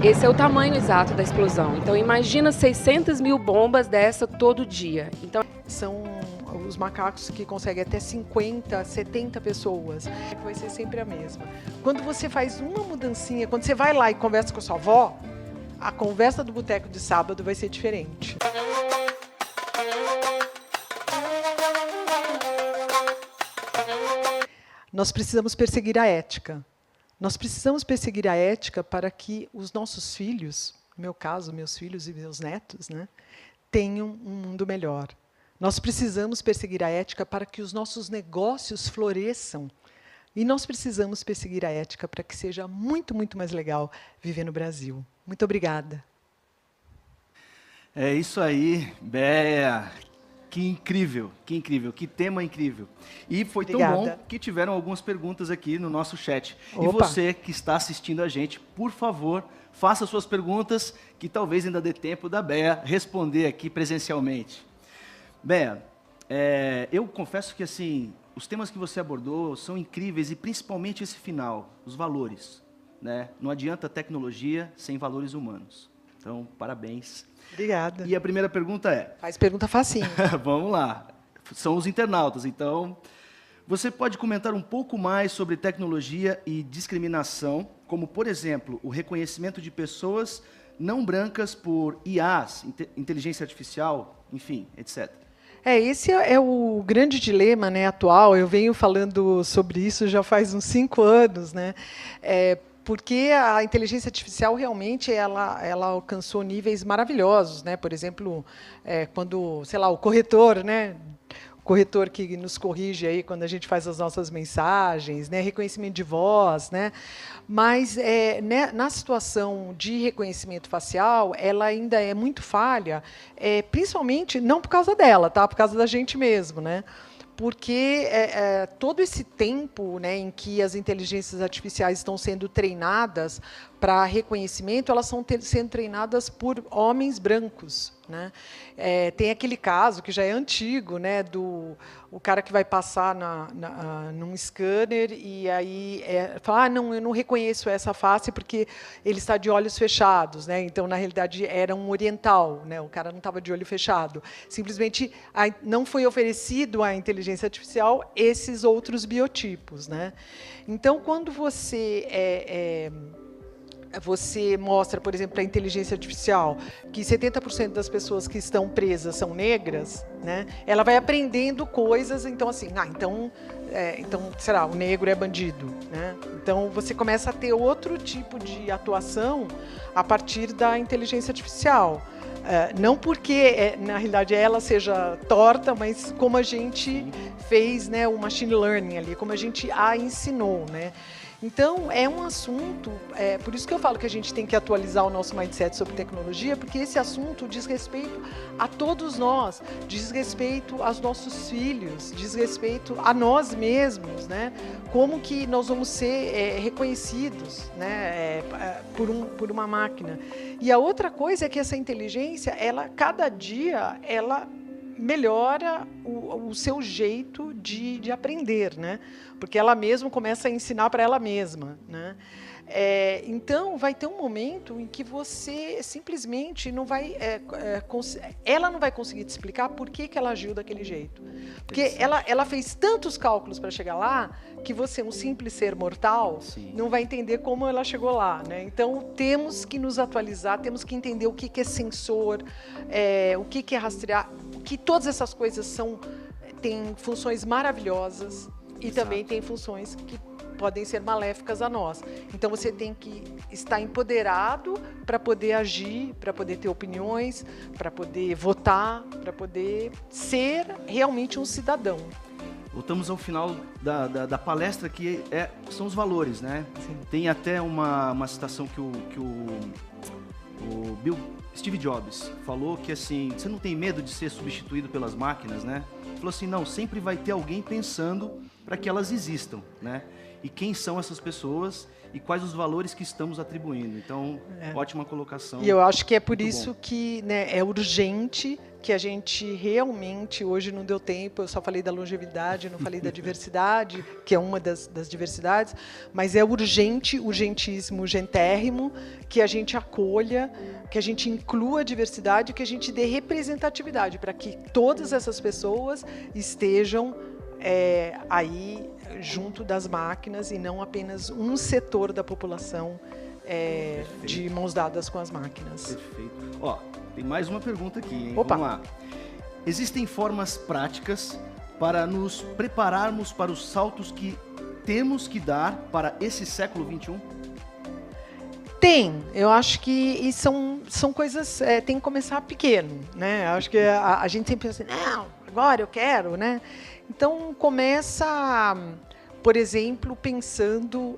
Esse é o tamanho exato da explosão. Então, imagina 600 mil bombas dessa todo dia. Então, são os macacos que conseguem até 50, 70 pessoas. Vai ser sempre a mesma. Quando você faz uma mudancinha, quando você vai lá e conversa com a sua avó, a conversa do boteco de sábado vai ser diferente. Nós precisamos perseguir a ética. Nós precisamos perseguir a ética para que os nossos filhos, no meu caso, meus filhos e meus netos, né, tenham um mundo melhor. Nós precisamos perseguir a ética para que os nossos negócios floresçam. E nós precisamos perseguir a ética para que seja muito, muito mais legal viver no Brasil. Muito obrigada. É isso aí, Béa. Que incrível, que tema incrível. E foi tão bom que tiveram algumas perguntas aqui no nosso chat. Opa. E você que está assistindo a gente, por favor, faça suas perguntas, que talvez ainda dê tempo da Béa responder aqui presencialmente. Béa, eu confesso que assim, os temas que você abordou são incríveis, e principalmente esse final, os valores, né? Não adianta tecnologia sem valores humanos. Então, parabéns. Obrigada. E a primeira pergunta é... Faz pergunta facinho. Vamos lá. São os internautas, então... Você pode comentar um pouco mais sobre tecnologia e discriminação, como, por exemplo, o reconhecimento de pessoas não brancas por IAs, inteligência artificial, enfim, etc. Esse é o grande dilema, né, atual. Eu venho falando sobre isso já faz uns 5 anos, né? Porque a inteligência artificial realmente ela alcançou níveis maravilhosos, né? Por exemplo, quando, sei lá, o corretor, né? O corretor que nos corrige aí quando a gente faz as nossas mensagens, né? Reconhecimento de voz, né? Mas né, na situação de reconhecimento facial, ela ainda é muito falha, principalmente não por causa dela, tá? Por causa da gente mesmo, né? Porque todo esse tempo, né, em que as inteligências artificiais estão sendo treinadas para reconhecimento, elas estão sendo treinadas por homens brancos, né? Tem aquele caso que já é antigo, né, o cara que vai passar num scanner e aí fala, não, eu não reconheço essa face porque ele está de olhos fechados, né? Então, na realidade, era um oriental, né? O cara não estava de olho fechado. Simplesmente não foi oferecido à inteligência artificial esses outros biotipos, né? Então, quando você mostra, por exemplo, para a inteligência artificial que 70% das pessoas que estão presas são negras, né? Ela vai aprendendo coisas, então assim, então, será, o negro é bandido, né? Então você começa a ter outro tipo de atuação a partir da inteligência artificial. Não porque, na realidade, ela seja torta, mas como a gente fez, né, o machine learning ali, como a gente a ensinou, né? Então, é um assunto, por isso que eu falo que a gente tem que atualizar o nosso mindset sobre tecnologia, porque esse assunto diz respeito a todos nós, diz respeito aos nossos filhos, diz respeito a nós mesmos, né? Como que nós vamos ser reconhecidos, né, por uma máquina. E a outra coisa é que essa inteligência, cada dia, ela melhora o seu jeito de aprender, né? Porque ela mesma começa a ensinar para ela mesma, né? Então, vai ter um momento em que você simplesmente não vai... ela não vai conseguir te explicar por que ela agiu daquele jeito. Porque ela fez tantos cálculos para chegar lá que você, um simples ser mortal, não vai entender como ela chegou lá, né? Então, temos que nos atualizar, temos que entender o que é sensor, o que é rastrear, que todas essas coisas têm funções maravilhosas e também têm funções que podem ser maléficas a nós. Então, você tem que estar empoderado para poder agir, para poder ter opiniões, para poder votar, para poder ser realmente um cidadão. Voltamos ao final da palestra, que são os valores, né? Sim. Tem até uma citação que o Steve Jobs falou, que assim, você não tem medo de ser substituído pelas máquinas, né? Ele falou assim, não, sempre vai ter alguém pensando para que elas existam, né? E quem são essas pessoas e quais os valores que estamos atribuindo. Então, ótima colocação. E eu acho que é por isso que, né, é urgente que a gente realmente, hoje não deu tempo, eu só falei da longevidade, não falei da diversidade, que é uma das diversidades, mas é urgente, urgentíssimo, urgentérrimo, que a gente acolha, que a gente inclua a diversidade, que a gente dê representatividade para que todas essas pessoas estejam aí junto das máquinas e não apenas um setor da população de mãos dadas com as máquinas. Perfeito. Ó, tem mais uma pergunta aqui, hein? Opa. Vamos lá. Existem formas práticas para nos prepararmos para os saltos que temos que dar para esse século XXI? Tem, eu acho que são coisas, tem que começar pequeno, né? Eu acho que a gente sempre pensa assim, não, agora eu quero, né? Então começa, por exemplo, pensando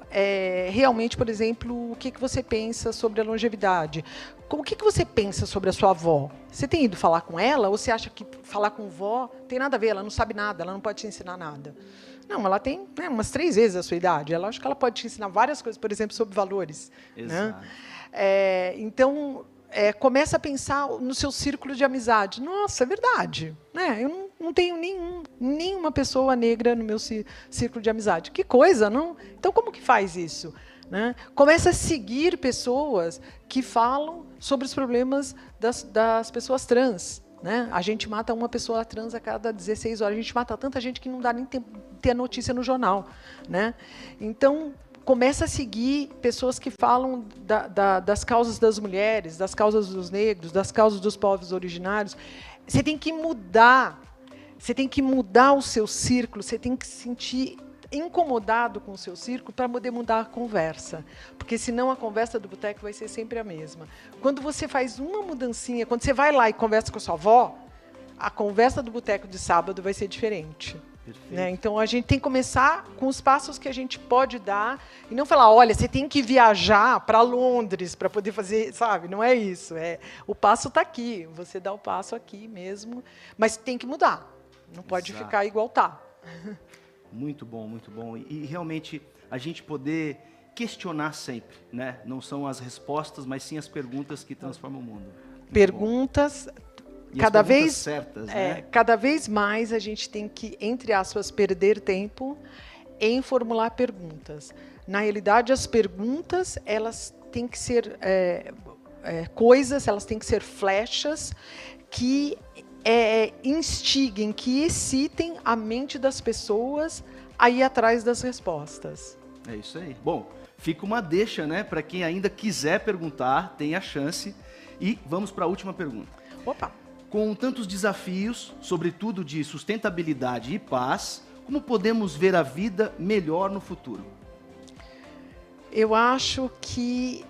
realmente, por exemplo, o que você pensa sobre a longevidade? O que você pensa sobre a sua avó? Você tem ido falar com ela ou você acha que falar com vó tem nada a ver, ela não sabe nada, ela não pode te ensinar nada? Não, ela tem umas 3 vezes a sua idade. Ela acho que ela pode te ensinar várias coisas, por exemplo, sobre valores. Exato. Né? Então, começa a pensar no seu círculo de amizade. Nossa, é verdade. Né? Eu não tenho nenhuma pessoa negra no meu círculo de amizade. Que coisa, não? Então, como que faz isso? Né? Começa a seguir pessoas que falam sobre os problemas das pessoas trans. Né? A gente mata uma pessoa trans a cada 16 horas. A gente mata tanta gente que não dá nem tempo de ter a notícia no jornal. Né? Então, começa a seguir pessoas que falam das causas das mulheres, das causas dos negros, das causas dos povos originários. Você tem que mudar. Você tem que mudar o seu círculo. Você tem que se sentir incomodado com o seu círculo para poder mudar a conversa. Porque senão a conversa do boteco vai ser sempre a mesma. Quando você faz uma mudancinha, quando você vai lá e conversa com a sua avó, a conversa do boteco de sábado vai ser diferente. Né? Então a gente tem que começar com os passos que a gente pode dar e não falar, olha, você tem que viajar para Londres para poder fazer, sabe? Não é isso. O passo está aqui, você dá o passo aqui mesmo, mas tem que mudar. Não pode ficar igual está. Muito bom, muito bom. E realmente a gente poder questionar sempre, né? Não são as respostas, mas sim as perguntas que transformam o mundo. Muito perguntas, cada vez certas, né? Cada vez mais a gente tem que, entre aspas, perder tempo em formular perguntas. Na realidade, as perguntas elas têm que ser coisas, elas têm que ser flechas que instiguem, que excitem a mente das pessoas a ir atrás das respostas. É isso aí. Bom, fica uma deixa, né? Para quem ainda quiser perguntar, tem a chance. E vamos para a última pergunta. Opa! Com tantos desafios, sobretudo de sustentabilidade e paz, como podemos ver a vida melhor no futuro? Eu acho que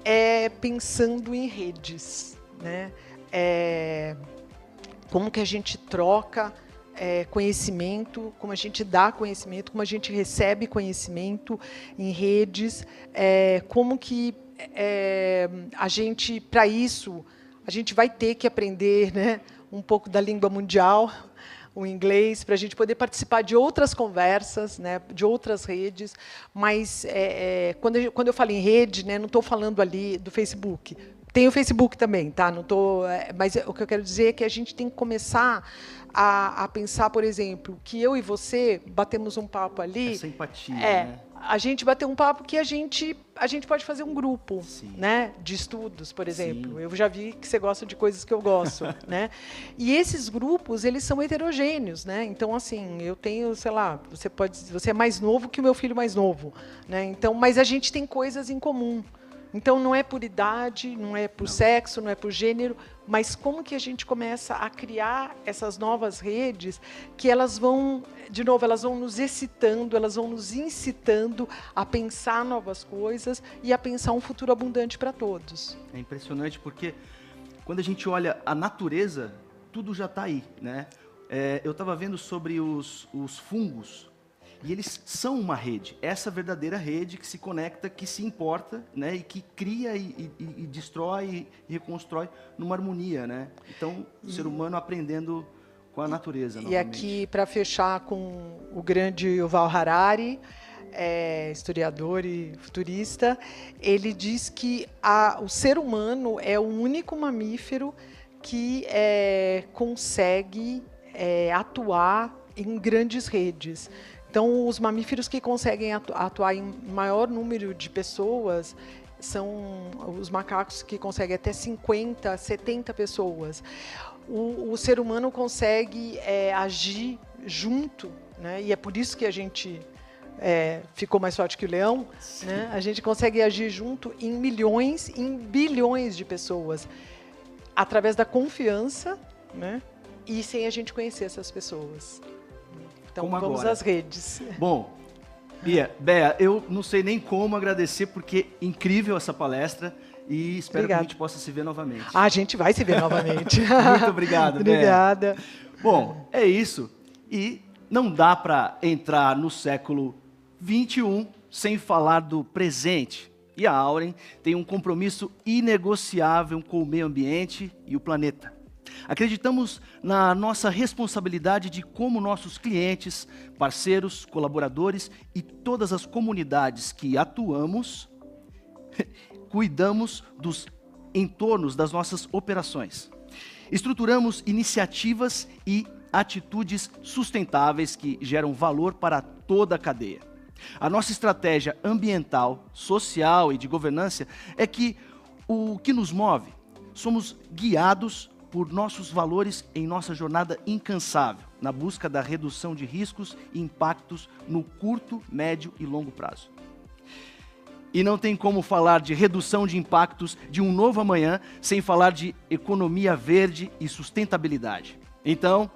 é pensando em redes, né? Como que a gente troca conhecimento, como a gente dá conhecimento, como a gente recebe conhecimento em redes, como que a gente, para isso, a gente vai ter que aprender, né, um pouco da língua mundial, o inglês, para a gente poder participar de outras conversas, né, de outras redes. Mas, quando eu falo em rede, né, não estou falando ali do Facebook. Tem o Facebook também, tá? Não tô, mas o que eu quero dizer é que a gente tem que começar a pensar, por exemplo, que eu e você batemos um papo ali. Essa empatia, né? A gente bateu um papo que a gente pode fazer um grupo, né, de estudos, por exemplo. Sim. Eu já vi que você gosta de coisas que eu gosto, né? E esses grupos, eles são heterogêneos, né? Então, assim, eu tenho, sei lá, você é mais novo que o meu filho mais novo, né? Então, mas a gente tem coisas em comum. Então, não é por idade, não é por sexo, não é por gênero, mas como que a gente começa a criar essas novas redes que elas vão, de novo, elas vão nos excitando, elas vão nos incitando a pensar novas coisas e a pensar um futuro abundante para todos. É impressionante porque quando a gente olha a natureza, tudo já está aí, né? Eu estava vendo sobre os fungos. E eles são uma rede, essa verdadeira rede que se conecta, que se importa, né, e que cria e destrói e reconstrói numa harmonia, né? Então, o ser humano aprendendo com a natureza. E aqui, para fechar com o grande Yuval Harari, historiador e futurista, ele diz que o ser humano é o único mamífero que consegue atuar em grandes redes. Então, os mamíferos que conseguem atuar em maior número de pessoas são os macacos que conseguem até 50, 70 pessoas. O ser humano consegue agir junto, né? E é por isso que a gente ficou mais forte que o leão, né? A gente consegue agir junto em milhões, em bilhões de pessoas, através da confiança, né? E sem a gente conhecer essas pessoas. Então, como vamos agora às redes. Bom, Bea, eu não sei nem como agradecer, porque incrível essa palestra e espero Obrigada. que a gente possa se ver novamente. A gente vai se ver novamente. Muito obrigado, Bea. Obrigada. Bom, é isso. E não dá para entrar no século XXI sem falar do presente. E a Auren tem um compromisso inegociável com o meio ambiente e o planeta. Acreditamos na nossa responsabilidade de como nossos clientes, parceiros, colaboradores e todas as comunidades que atuamos, cuidamos dos entornos das nossas operações. Estruturamos iniciativas e atitudes sustentáveis que geram valor para toda a cadeia. A nossa estratégia ambiental, social e de governança é que o que nos move, somos guiados por nossos valores em nossa jornada incansável, na busca da redução de riscos e impactos no curto, médio e longo prazo. E não tem como falar de redução de impactos de um novo amanhã sem falar de economia verde e sustentabilidade. Então,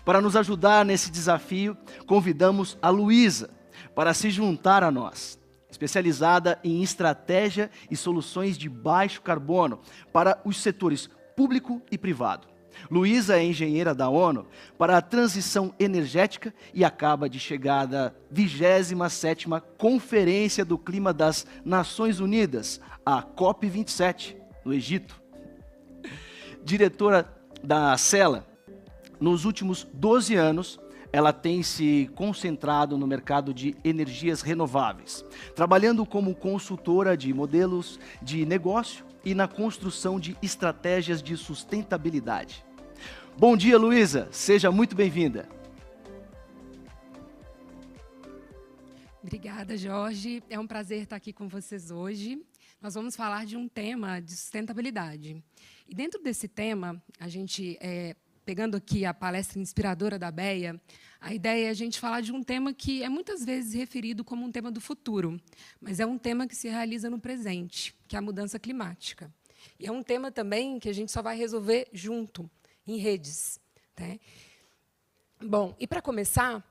para nos ajudar nesse desafio, convidamos a Luísa para se juntar a nós, especializada em estratégia e soluções de baixo carbono para os setores público e privado. Luísa é engenheira da ONU para a transição energética e acaba de chegar da 27ª Conferência do Clima das Nações Unidas, a COP27, no Egito. Diretora da CELA, nos últimos 12 anos, ela tem se concentrado no mercado de energias renováveis, trabalhando como consultora de modelos de negócio e na construção de estratégias de sustentabilidade. Bom dia, Luísa. Seja muito bem-vinda. Obrigada, Jorge. É um prazer estar aqui com vocês hoje. Nós vamos falar de um tema de sustentabilidade. E dentro desse tema, a gente, pegando aqui a palestra inspiradora da Bea, a ideia é a gente falar de um tema que é muitas vezes referido como um tema do futuro, mas é um tema que se realiza no presente, que é a mudança climática. E é um tema também que a gente só vai resolver junto, em redes, né? Bom, e para começar,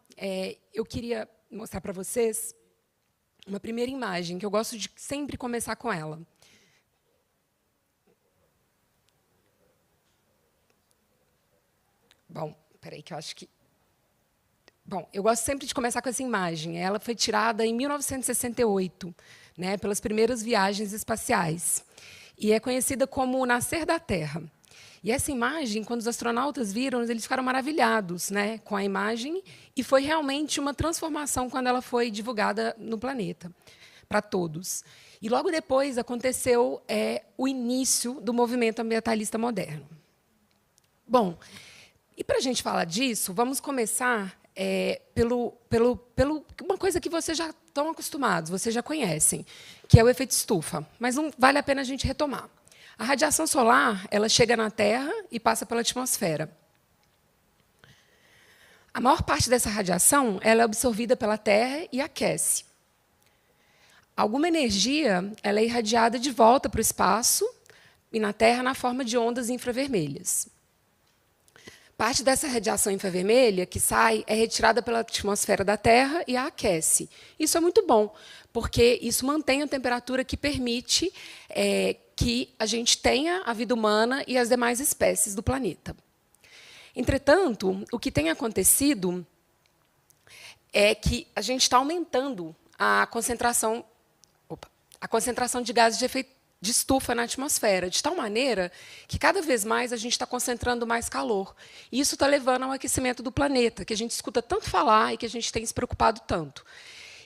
eu queria mostrar para vocês uma primeira imagem, que eu gosto de sempre começar com ela. Bom, peraí que eu acho que... Bom, eu gosto sempre de começar com essa imagem. Ela foi tirada em 1968, né, pelas primeiras viagens espaciais. E é conhecida como o nascer da Terra. E essa imagem, quando os astronautas viram, eles ficaram maravilhados, né, com a imagem, e foi realmente uma transformação quando ela foi divulgada no planeta, para todos. E logo depois aconteceu o início do movimento ambientalista moderno. Bom, e para a gente falar disso, vamos começar pelo uma coisa que vocês já estão acostumados, vocês já conhecem, que é o efeito estufa, mas não vale a pena a gente retomar. A radiação solar, ela chega na Terra e passa pela atmosfera. A maior parte dessa radiação ela é absorvida pela Terra e aquece. Alguma energia ela é irradiada de volta para o espaço e na Terra na forma de ondas infravermelhas. Parte dessa radiação infravermelha que sai é retirada pela atmosfera da Terra e a aquece. Isso é muito bom, porque isso mantém a temperatura que permite que a gente tenha a vida humana e as demais espécies do planeta. Entretanto, o que tem acontecido é que a gente está aumentando a concentração de gases de efeito de estufa na atmosfera, de tal maneira que, cada vez mais, a gente está concentrando mais calor. E isso está levando ao aquecimento do planeta, que a gente escuta tanto falar e que a gente tem se preocupado tanto.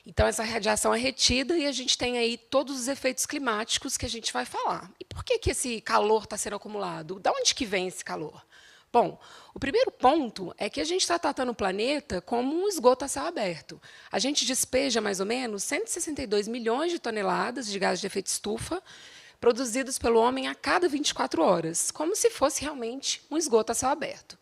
Então, essa radiação é retida e a gente tem aí todos os efeitos climáticos que a gente vai falar. E por que esse calor está sendo acumulado? De onde que vem esse calor? Bom, o primeiro ponto é que a gente está tratando o planeta como um esgoto a céu aberto. A gente despeja mais ou menos 162 milhões de toneladas de gases de efeito estufa produzidos pelo homem a cada 24 horas, como se fosse realmente um esgoto a céu aberto.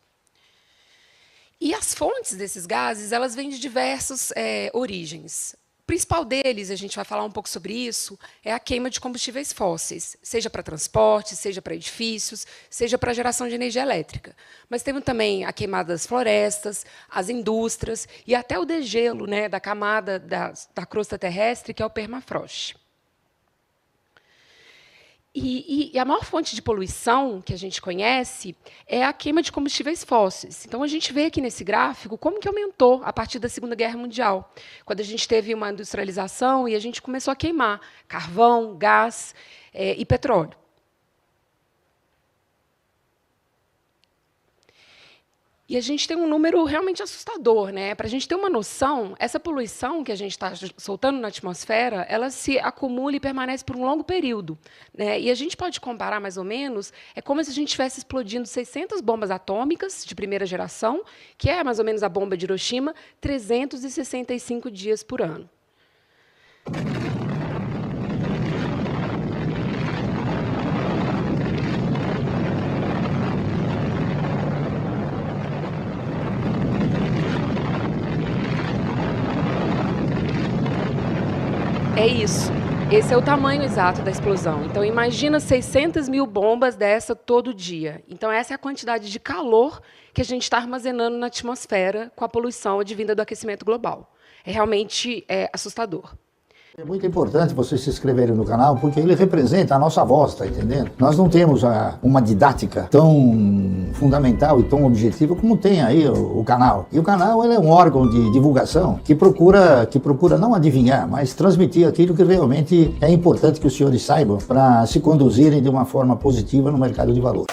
E as fontes desses gases, elas vêm de diversas origens. O principal deles, a gente vai falar um pouco sobre isso, é a queima de combustíveis fósseis, seja para transporte, seja para edifícios, seja para geração de energia elétrica. Mas temos também a queimada das florestas, as indústrias e até o degelo, né, da camada da crosta terrestre, que é o permafrost. E a maior fonte de poluição que a gente conhece é a queima de combustíveis fósseis. Então, a gente vê aqui nesse gráfico como que aumentou a partir da Segunda Guerra Mundial, quando a gente teve uma industrialização e a gente começou a queimar carvão, gás e petróleo. E a gente tem um número realmente assustador, né? Para a gente ter uma noção, essa poluição que a gente está soltando na atmosfera, ela se acumula e permanece por um longo período, né? E a gente pode comparar, mais ou menos, é como se a gente estivesse explodindo 600 bombas atômicas de primeira geração, que é mais ou menos a bomba de Hiroshima, 365 dias por ano. É isso. Esse é o tamanho exato da explosão. Então, imagina 600 mil bombas dessa todo dia. Então, essa é a quantidade de calor que a gente está armazenando na atmosfera com a poluição advinda do aquecimento global. É realmente assustador. É muito importante vocês se inscreverem no canal, porque ele representa a nossa voz, tá entendendo? Nós não temos uma didática tão fundamental e tão objetiva como tem aí o canal. E o canal ele é um órgão de divulgação que procura não adivinhar, mas transmitir aquilo que realmente é importante que os senhores saibam para se conduzirem de uma forma positiva no mercado de valor.